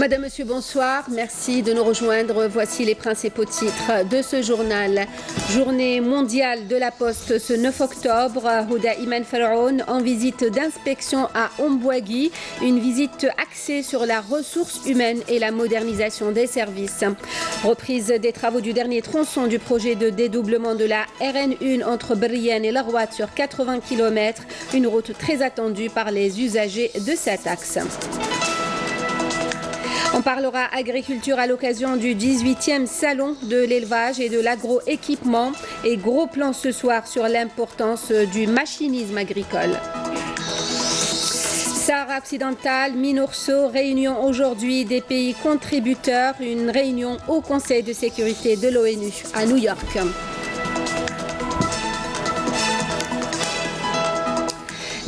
Madame, Monsieur, bonsoir. Merci de nous rejoindre. Voici les principaux titres de ce journal. Journée mondiale de la Poste ce 9 octobre. Houda Iman Faraoun en visite d'inspection à Ombouagui. Une visite axée sur la ressource humaine et la modernisation des services. Reprise des travaux du dernier tronçon du projet de dédoublement de la RN1 entre Brienne et Larouat sur 80 km. Une route très attendue par les usagers de cet axe. On parlera agriculture à l'occasion du 18e salon de l'élevage et de l'agroéquipement. Et gros plan ce soir sur l'importance du machinisme agricole. Sahara occidental, Minurso, réunion aujourd'hui des pays contributeurs. Une réunion au Conseil de sécurité de l'ONU à New York.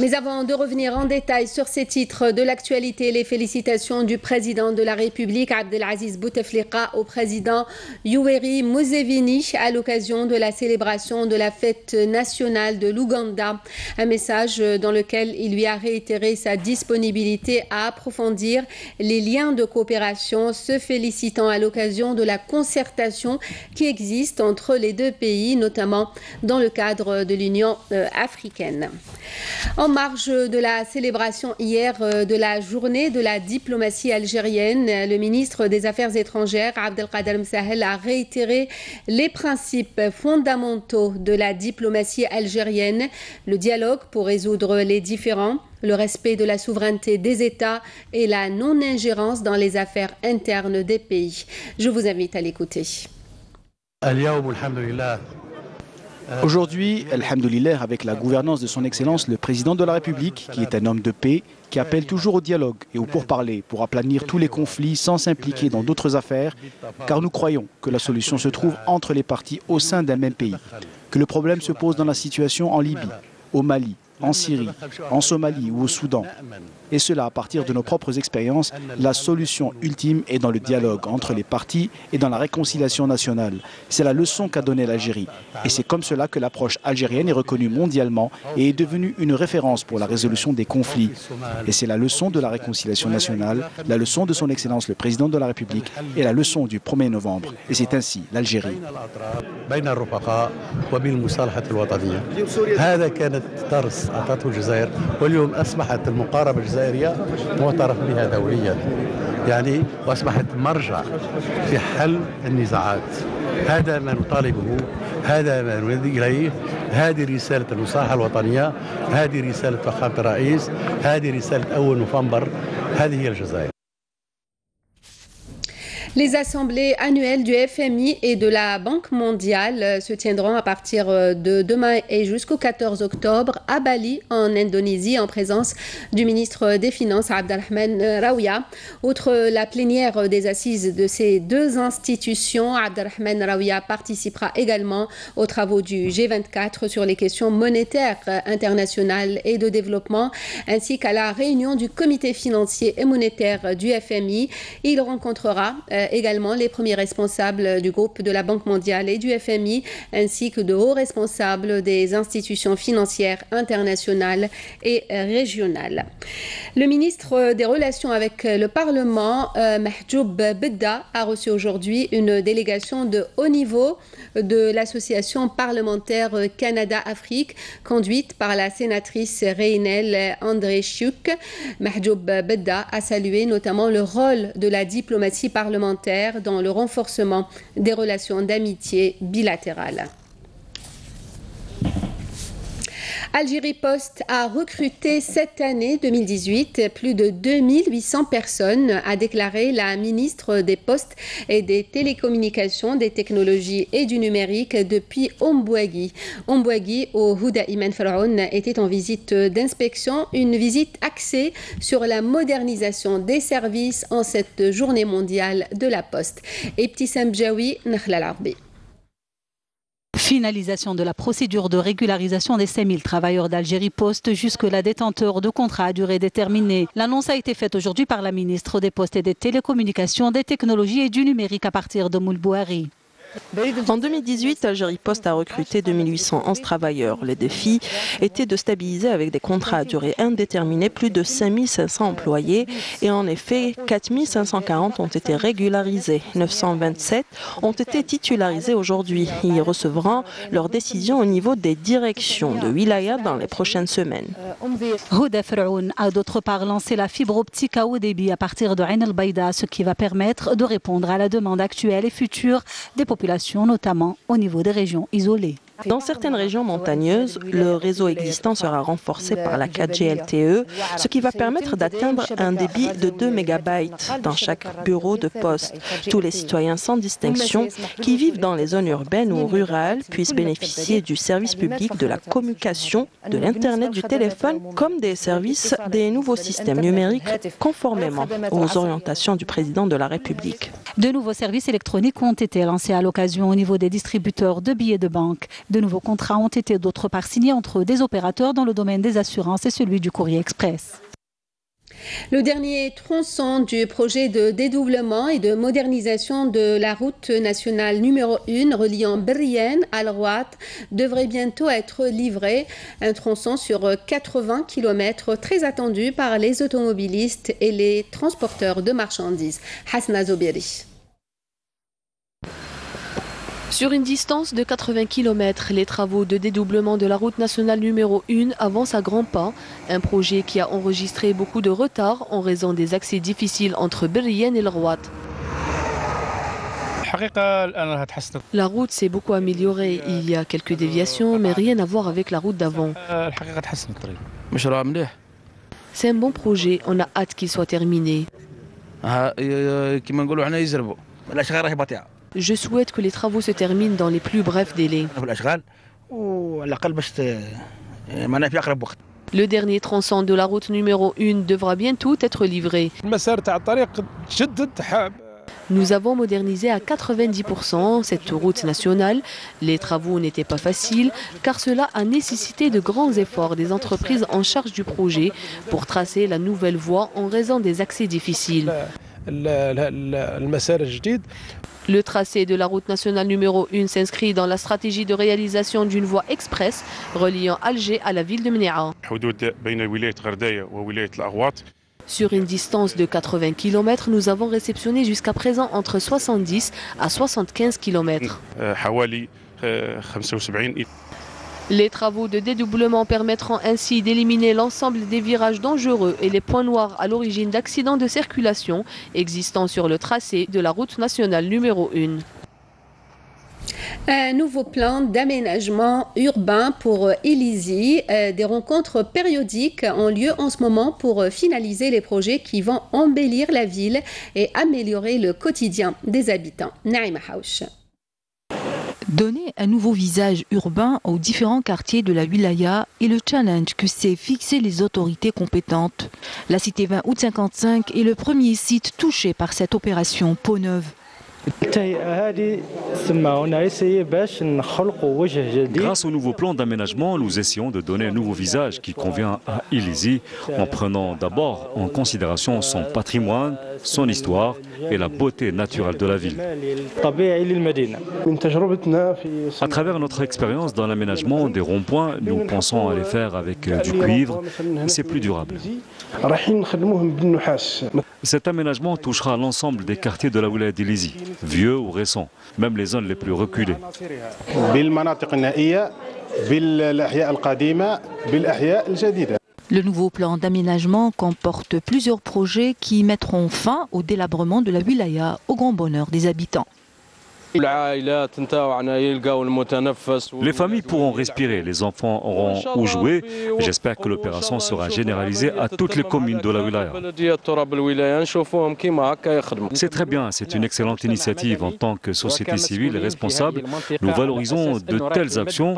Mais avant de revenir en détail sur ces titres de l'actualité, les félicitations du président de la République, Abdelaziz Bouteflika, au président Yoweri Museveni à l'occasion de la célébration de la fête nationale de l'Ouganda. Un message dans lequel il lui a réitéré sa disponibilité à approfondir les liens de coopération, se félicitant à l'occasion de la concertation qui existe entre les deux pays, notamment dans le cadre de l'Union africaine. En marge de la célébration hier de la journée de la diplomatie algérienne, le ministre des Affaires étrangères, Abdelkader Msahel, a réitéré les principes fondamentaux de la diplomatie algérienne, le dialogue pour résoudre les différends, le respect de la souveraineté des États et la non-ingérence dans les affaires internes des pays. Je vous invite à l'écouter. Aujourd'hui, alhamdoulilah, avec la gouvernance de son Excellence, le président de la République, qui est un homme de paix, qui appelle toujours au dialogue et au pourparler pour aplanir tous les conflits sans s'impliquer dans d'autres affaires, car nous croyons que la solution se trouve entre les parties au sein d'un même pays, que le problème se pose dans la situation en Libye, au Mali, en Syrie, en Somalie ou au Soudan. Et cela à partir de nos propres expériences, la solution ultime est dans le dialogue entre les parties et dans la réconciliation nationale. C'est la leçon qu'a donnée l'Algérie. Et c'est comme cela que l'approche algérienne est reconnue mondialement et est devenue une référence pour la résolution des conflits. Et c'est la leçon de la réconciliation nationale, la leçon de son Excellence le Président de la République et la leçon du 1er novembre. Et c'est ainsi l'Algérie. أعطته الجزائر واليوم أصبحت المقاربة الجزائرية معترف بها دوليا يعني وأصبحت مرجع في حل النزاعات. هذا ما نطالبه، هذا ما نريد إليه، هذه رسالة المصالحة الوطنية، هذه رسالة فخامة الرئيس، هذه رسالة أول نوفمبر، هذه هي الجزائر. Les assemblées annuelles du FMI et de la Banque mondiale se tiendront à partir de demain et jusqu'au 14 octobre à Bali, en Indonésie, en présence du ministre des Finances, Abdelrahman Raouia. Outre la plénière des assises de ces deux institutions, Abdelrahman Raouia participera également aux travaux du G24 sur les questions monétaires internationales et de développement, ainsi qu'à la réunion du comité financier et monétaire du FMI. Il rencontrera également les premiers responsables du groupe de la Banque mondiale et du FMI, ainsi que de hauts responsables des institutions financières internationales et régionales. Le ministre des Relations avec le Parlement, Mahjoub Bedda, a reçu aujourd'hui une délégation de haut niveau de l'association parlementaire Canada-Afrique, conduite par la sénatrice Reynel André-Chiouk. Mahjoub Bedda a salué notamment le rôle de la diplomatie parlementaire dans le renforcement des relations d'amitié bilatérales. Algérie Post a recruté cette année 2018 plus de 2800 personnes, a déclaré la ministre des Postes et des Télécommunications, des Technologies et du Numérique depuis Ombouagui. Ombouagui, au Houda Iman Faraoun, était en visite d'inspection, une visite axée sur la modernisation des services en cette journée mondiale de la Poste. Ibtissam Bjaoui, Nakhla Larbi. Finalisation de la procédure de régularisation des 5000 travailleurs d'Algérie Post, jusque-là détenteurs de contrats à durée déterminée. L'annonce a été faite aujourd'hui par la ministre des Postes et des Télécommunications, des Technologies et du Numérique à partir de Moulbouari. En 2018, Algérie Post a recruté 2811 travailleurs. Les défis étaient de stabiliser avec des contrats à durée indéterminée plus de 5500 employés et en effet, 4540 ont été régularisés. 927 ont été titularisés aujourd'hui. Ils recevront leurs décisions au niveau des directions de wilaya dans les prochaines semaines. Houda Ferroun a d'autre part lancé la fibre optique à haut débit à partir de Ain el-Baïda, ce qui va permettre de répondre à la demande actuelle et future des populations, notamment au niveau des régions isolées. Dans certaines régions montagneuses, le réseau existant sera renforcé par la 4G LTE, ce qui va permettre d'atteindre un débit de 2 MB dans chaque bureau de poste. Tous les citoyens sans distinction qui vivent dans les zones urbaines ou rurales puissent bénéficier du service public de la communication, de l'Internet, du téléphone, comme des services des nouveaux systèmes numériques conformément aux orientations du président de la République. De nouveaux services électroniques ont été lancés à l'occasion au niveau des distributeurs de billets de banque. De nouveaux contrats ont été d'autre part signés entre des opérateurs dans le domaine des assurances et celui du courrier express. Le dernier tronçon du projet de dédoublement et de modernisation de la route nationale numéro 1 reliant Berrien à Al-Rouat devrait bientôt être livré. Un tronçon sur 80 km très attendu par les automobilistes et les transporteurs de marchandises. Hasna Zobiri. Sur une distance de 80 km, les travaux de dédoublement de la route nationale numéro 1 avancent à grands pas. Un projet qui a enregistré beaucoup de retard en raison des accès difficiles entre Berrien et Al-Rouat. La route s'est beaucoup améliorée. Il y a quelques déviations, mais rien à voir avec la route d'avant. C'est un bon projet. On a hâte qu'il soit terminé. Je souhaite que les travaux se terminent dans les plus brefs délais. Le dernier tronçon de la route numéro 1 devra bientôt être livré. Nous avons modernisé à 90% cette route nationale. Les travaux n'étaient pas faciles car cela a nécessité de grands efforts des entreprises en charge du projet pour tracer la nouvelle voie en raison des accès difficiles. Le tracé de la route nationale numéro 1 s'inscrit dans la stratégie de réalisation d'une voie express reliant Alger à la ville de Mnéa. Sur une distance de 80 km, nous avons réceptionné jusqu'à présent entre 70 à 75 km. Les travaux de dédoublement permettront ainsi d'éliminer l'ensemble des virages dangereux et les points noirs à l'origine d'accidents de circulation existant sur le tracé de la route nationale numéro 1. Un nouveau plan d'aménagement urbain pour Ilizi. Des rencontres périodiques ont lieu en ce moment pour finaliser les projets qui vont embellir la ville et améliorer le quotidien des habitants. Naïma Haouch. Donner un nouveau visage urbain aux différents quartiers de la wilaya est le challenge que s'est fixé les autorités compétentes. La cité 20 août 55 est le premier site touché par cette opération Peau Neuve. Grâce au nouveau plan d'aménagement, nous essayons de donner un nouveau visage qui convient à Ilizi en prenant d'abord en considération son patrimoine, son histoire et la beauté naturelle de la ville. À travers notre expérience dans l'aménagement des ronds-points, nous pensons à les faire avec du cuivre, c'est plus durable. Cet aménagement touchera l'ensemble des quartiers de la wilaya d'Ilizi, vieux ou récents, même les zones les plus reculées. Le nouveau plan d'aménagement comporte plusieurs projets qui mettront fin au délabrement de la wilaya au grand bonheur des habitants. Les familles pourront respirer, les enfants auront où jouer. J'espère que l'opération sera généralisée à toutes les communes de la wilaya. C'est très bien, c'est une excellente initiative. En tant que société civile responsable, nous valorisons de telles actions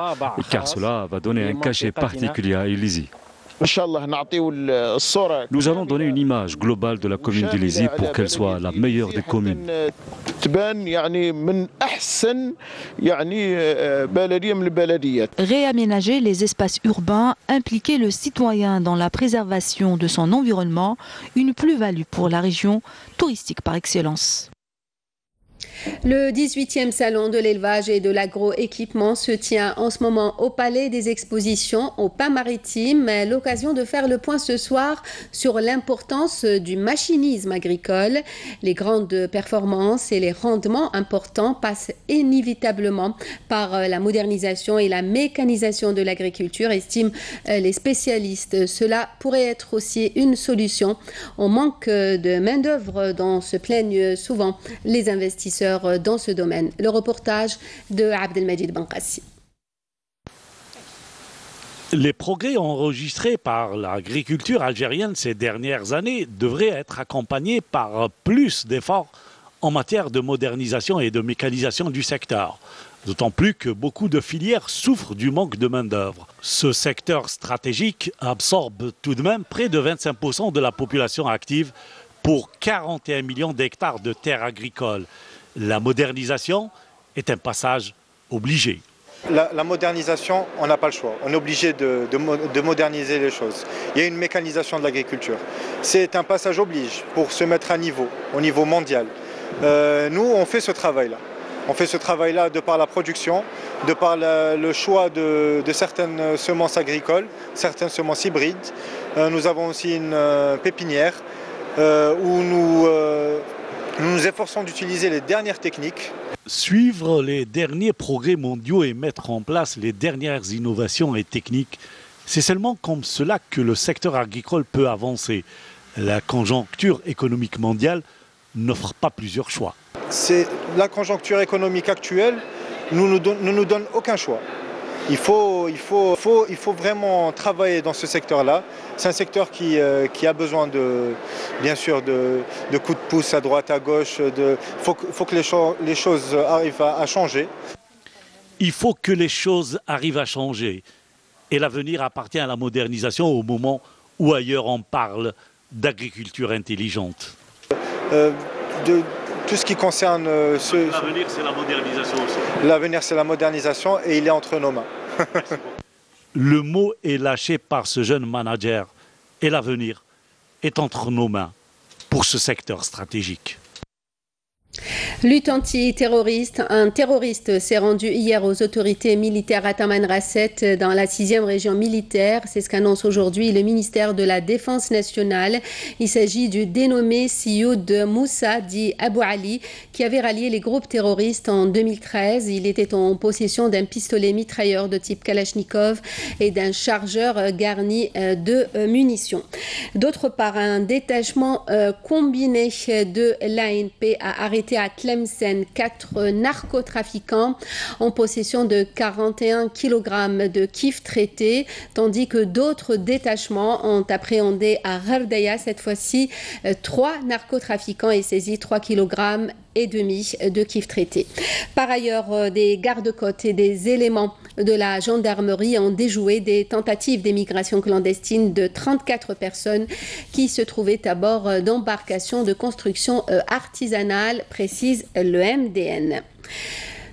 car cela va donner un cachet particulier à Ilizi. Nous allons donner une image globale de la commune d'Ilizi pour qu'elle soit la meilleure des communes. Réaménager les espaces urbains, impliquer le citoyen dans la préservation de son environnement, une plus-value pour la région touristique par excellence. Le 18e salon de l'élevage et de l'agroéquipement se tient en ce moment au Palais des Expositions, au Pas Maritime. L'occasion de faire le point ce soir sur l'importance du machinisme agricole. Les grandes performances et les rendements importants passent inévitablement par la modernisation et la mécanisation de l'agriculture, estiment les spécialistes. Cela pourrait être aussi une solution. On manque de main-d'œuvre dont se plaignent souvent les investisseurs dans ce domaine. Le reportage de Abdelmajid Benkassi. Les progrès enregistrés par l'agriculture algérienne ces dernières années devraient être accompagnés par plus d'efforts en matière de modernisation et de mécanisation du secteur. D'autant plus que beaucoup de filières souffrent du manque de main-d'œuvre. Ce secteur stratégique absorbe tout de même près de 25% de la population active pour 41 millions d'hectares de terres agricoles. La modernisation est un passage obligé. La modernisation, on n'a pas le choix. On est obligé de moderniser les choses. Il y a une mécanisation de l'agriculture. C'est un passage oblige pour se mettre à niveau, au niveau mondial. Nous, on fait ce travail-là. On fait ce travail-là de par la production, de par le choix de certaines semences agricoles, certaines semences hybrides. Nous avons aussi une pépinière où nous nous efforçons d'utiliser les dernières techniques. Suivre les derniers progrès mondiaux et mettre en place les dernières innovations et techniques, c'est seulement comme cela que le secteur agricole peut avancer. La conjoncture économique mondiale n'offre pas plusieurs choix. La conjoncture économique actuelle ne nous donne aucun choix. Il faut vraiment travailler dans ce secteur-là. C'est un secteur qui a besoin bien sûr de coups de pouce à droite, à gauche. Il faut que les choses arrivent à changer. Il faut que les choses arrivent à changer. Et l'avenir appartient à la modernisation au moment où ailleurs on parle d'agriculture intelligente. Tout ce qui concerne... L'avenir, c'est la modernisation aussi. L'avenir, c'est la modernisation et il est entre nos mains. Le mot est lâché par ce jeune manager et l'avenir est entre nos mains pour ce secteur stratégique. Lutte antiterroriste. Un terroriste s'est rendu hier aux autorités militaires à Tamanrasset dans la 6e région militaire. C'est ce qu'annonce aujourd'hui le ministère de la Défense nationale. Il s'agit du dénommé Sioud Moussa, dit Abou Ali, qui avait rallié les groupes terroristes en 2013. Il était en possession d'un pistolet mitrailleur de type Kalachnikov et d'un chargeur garni de munitions. D'autre part, un détachement combiné de l'ANP a arrêté à Tlemcen 4 narcotrafiquants en possession de 41 kg de kif traité, tandis que d'autres détachements ont appréhendé à Ghardaya cette fois-ci 3 narcotrafiquants et saisi 3 kg et demi de kif traité. Par ailleurs, des gardes-côtes et des éléments de la gendarmerie ont déjoué des tentatives d'émigration clandestine de 34 personnes qui se trouvaient à bord d'embarcations de construction artisanale, précise le MDN.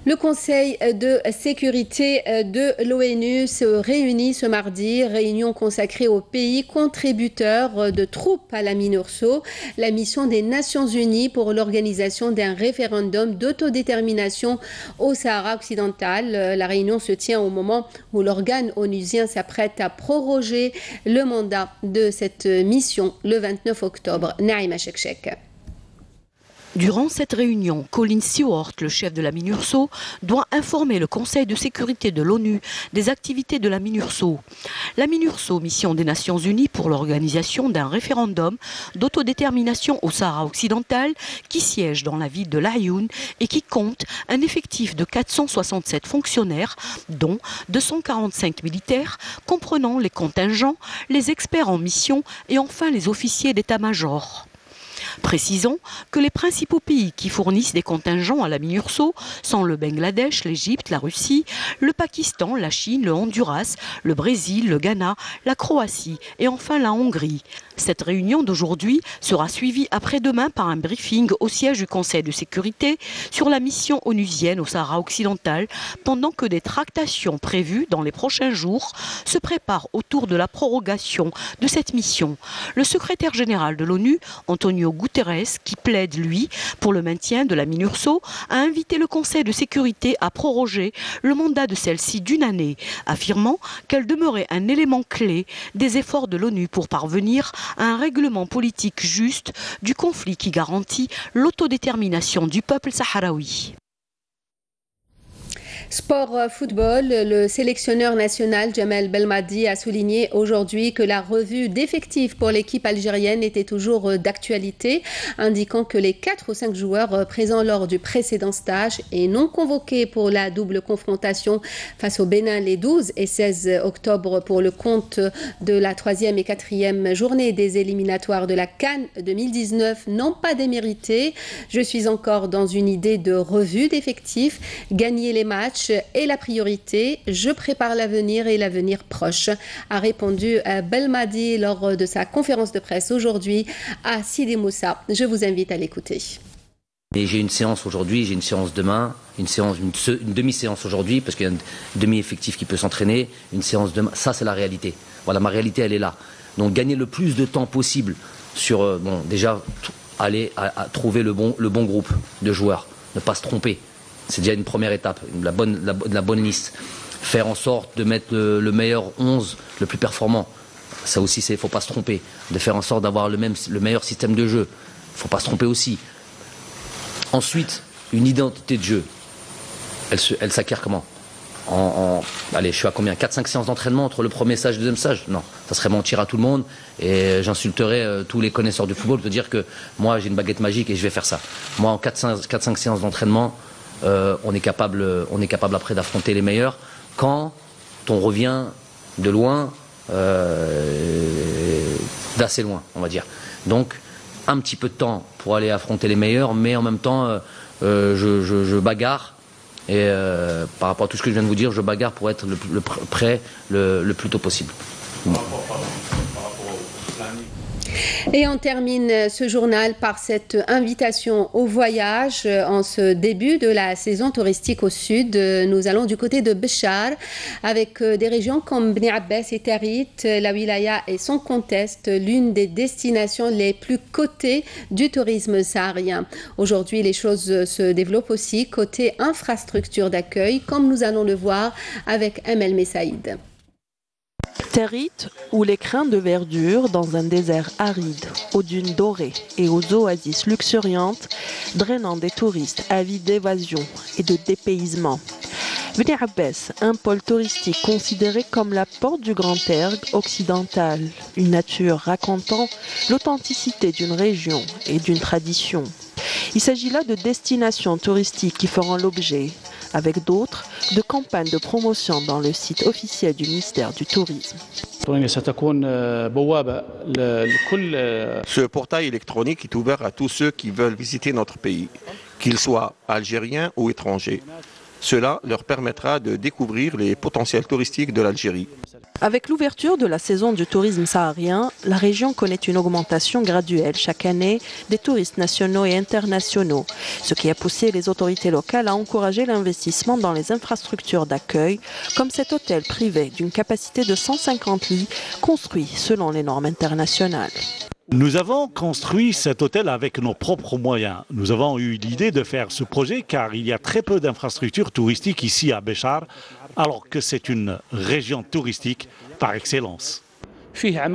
Le Conseil de sécurité de l'ONU se réunit ce mardi, réunion consacrée aux pays contributeurs de troupes à la MINURSO, la mission des Nations Unies pour l'organisation d'un référendum d'autodétermination au Sahara occidental. La réunion se tient au moment où l'organe onusien s'apprête à proroger le mandat de cette mission le 29 octobre. Naïma Chekchek. Durant cette réunion, Colin Stewart, le chef de la MINURSO, doit informer le Conseil de sécurité de l'ONU des activités de la MINURSO. La MINURSO, mission des Nations Unies pour l'organisation d'un référendum d'autodétermination au Sahara occidental, qui siège dans la ville de Laayoune et qui compte un effectif de 467 fonctionnaires, dont 245 militaires, comprenant les contingents, les experts en mission et enfin les officiers d'état-major. Précisons que les principaux pays qui fournissent des contingents à la MINURSO sont le Bangladesh, l'Égypte, la Russie, le Pakistan, la Chine, le Honduras, le Brésil, le Ghana, la Croatie et enfin la Hongrie. Cette réunion d'aujourd'hui sera suivie après-demain par un briefing au siège du Conseil de sécurité sur la mission onusienne au Sahara occidental, pendant que des tractations prévues dans les prochains jours se préparent autour de la prorogation de cette mission. Le secrétaire général de l'ONU, Antonio Guterres, qui plaide, lui, pour le maintien de la MINURSO, a invité le Conseil de sécurité à proroger le mandat de celle-ci d'une année, affirmant qu'elle demeurait un élément clé des efforts de l'ONU pour parvenir à un règlement politique juste du conflit qui garantit l'autodétermination du peuple sahraoui. Sport football, le sélectionneur national Jamel Belmadi a souligné aujourd'hui que la revue d'effectifs pour l'équipe algérienne était toujours d'actualité, indiquant que les 4 ou 5 joueurs présents lors du précédent stage et non convoqués pour la double confrontation face au Bénin les 12 et 16 octobre pour le compte de la 3e et 4e journée des éliminatoires de la CAN 2019 n'ont pas démérité. Je suis encore dans une idée de revue d'effectifs, gagner les matchs est la priorité. Je prépare l'avenir et l'avenir proche, a répondu Belmadi lors de sa conférence de presse aujourd'hui à Sidi Moussa. Je vous invite à l'écouter. J'ai une séance aujourd'hui, j'ai une séance demain, une demi-séance aujourd'hui parce qu'il y a un demi-effectif qui peut s'entraîner, une séance demain. Ça, c'est la réalité. Voilà, ma réalité, elle est là. Donc, gagner le plus de temps possible sur, déjà, aller à trouver le bon groupe de joueurs, ne pas se tromper. C'est déjà une première étape, la bonne liste. Faire en sorte de mettre le meilleur 11, le plus performant. Ça aussi, il ne faut pas se tromper. De faire en sorte d'avoir le meilleur système de jeu. Il ne faut pas se tromper aussi. Ensuite, une identité de jeu. Elle s'acquiert comment? Allez, je suis à combien? 4-5 séances d'entraînement entre le premier stage et le deuxième stage? Non, ça serait mentir à tout le monde. Et j'insulterais tous les connaisseurs du football de dire que moi, j'ai une baguette magique et je vais faire ça. Moi, en 4-5 séances d'entraînement, on est capable après d'affronter les meilleurs quand on revient de loin, d'assez loin, on va dire. Donc, un petit peu de temps pour aller affronter les meilleurs, mais en même temps, je bagarre. Et par rapport à tout ce que je viens de vous dire, je bagarre pour être prêt le plus tôt possible. Bon. Et on termine ce journal par cette invitation au voyage. En ce début de la saison touristique au sud, nous allons du côté de Béchar avec des régions comme Bni Abbas et Tarit. La wilaya est sans conteste l'une des destinations les plus cotées du tourisme saharien. Aujourd'hui, les choses se développent aussi côté infrastructure d'accueil, comme nous allons le voir avec Amel Messaïd. Tarit, ou les crins de verdure dans un désert aride, aux dunes dorées et aux oasis luxuriantes, drainant des touristes avides d'évasion et de dépaysement. Bni Abbas, un pôle touristique considéré comme la porte du Grand Erg occidental, une nature racontant l'authenticité d'une région et d'une tradition. Il s'agit là de destinations touristiques qui feront l'objet, avec d'autres, de campagnes de promotion dans le site officiel du ministère du Tourisme. Ce portail électronique est ouvert à tous ceux qui veulent visiter notre pays, qu'ils soient algériens ou étrangers. Cela leur permettra de découvrir les potentiels touristiques de l'Algérie. Avec l'ouverture de la saison du tourisme saharien, la région connaît une augmentation graduelle chaque année des touristes nationaux et internationaux, ce qui a poussé les autorités locales à encourager l'investissement dans les infrastructures d'accueil, comme cet hôtel privé d'une capacité de 150 lits, construit selon les normes internationales. Nous avons construit cet hôtel avec nos propres moyens. Nous avons eu l'idée de faire ce projet car il y a très peu d'infrastructures touristiques ici à Béchar, alors que c'est une région touristique par excellence. Il y a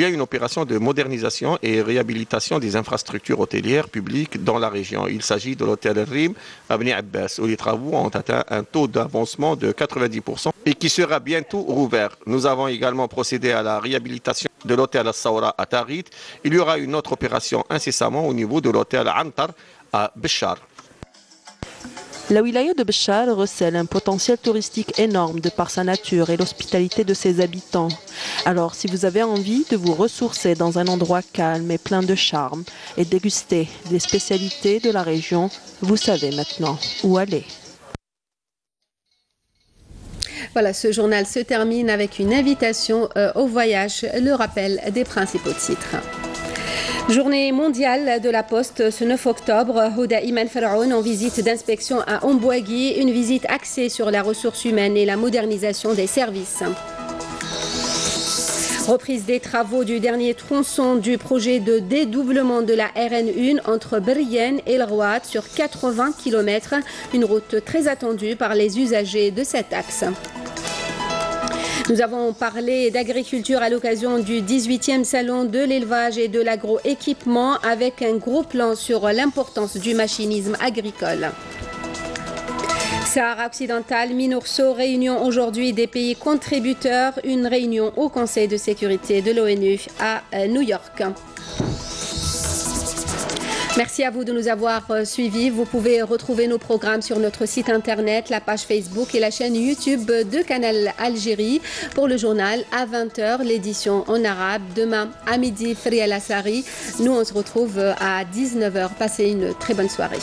une opération de modernisation et réhabilitation des infrastructures hôtelières publiques dans la région. Il s'agit de l'hôtel Rim à Bni Abbas, où les travaux ont atteint un taux d'avancement de 90% et qui sera bientôt rouvert. Nous avons également procédé à la réhabilitation de l'hôtel Al-Sawra à Tarit. Il y aura une autre opération incessamment au niveau de l'hôtel Antar à Béchar. La wilaya de Béchar recèle un potentiel touristique énorme de par sa nature et l'hospitalité de ses habitants. Alors, si vous avez envie de vous ressourcer dans un endroit calme et plein de charme et déguster des spécialités de la région, vous savez maintenant où aller. Voilà, ce journal se termine avec une invitation au voyage, le rappel des principaux titres. Journée mondiale de la Poste ce 9 octobre. Houda Iman Faraoun en visite d'inspection à Ombouagui, une visite axée sur la ressource humaine et la modernisation des services. Reprise des travaux du dernier tronçon du projet de dédoublement de la RN1 entre Brienne et El Rouad sur 80 km, une route très attendue par les usagers de cet axe. Nous avons parlé d'agriculture à l'occasion du 18e salon de l'élevage et de l'agroéquipement avec un gros plan sur l'importance du machinisme agricole. Sahara occidental, MINURSO, réunion aujourd'hui des pays contributeurs, une réunion au Conseil de sécurité de l'ONU à New York. Merci à vous de nous avoir suivis. Vous pouvez retrouver nos programmes sur notre site internet, la page Facebook et la chaîne YouTube de Canal Algérie. Pour le journal, à 20h, l'édition en arabe. Demain, à midi, Fria Lassari. Nous, on se retrouve à 19h. Passez une très bonne soirée.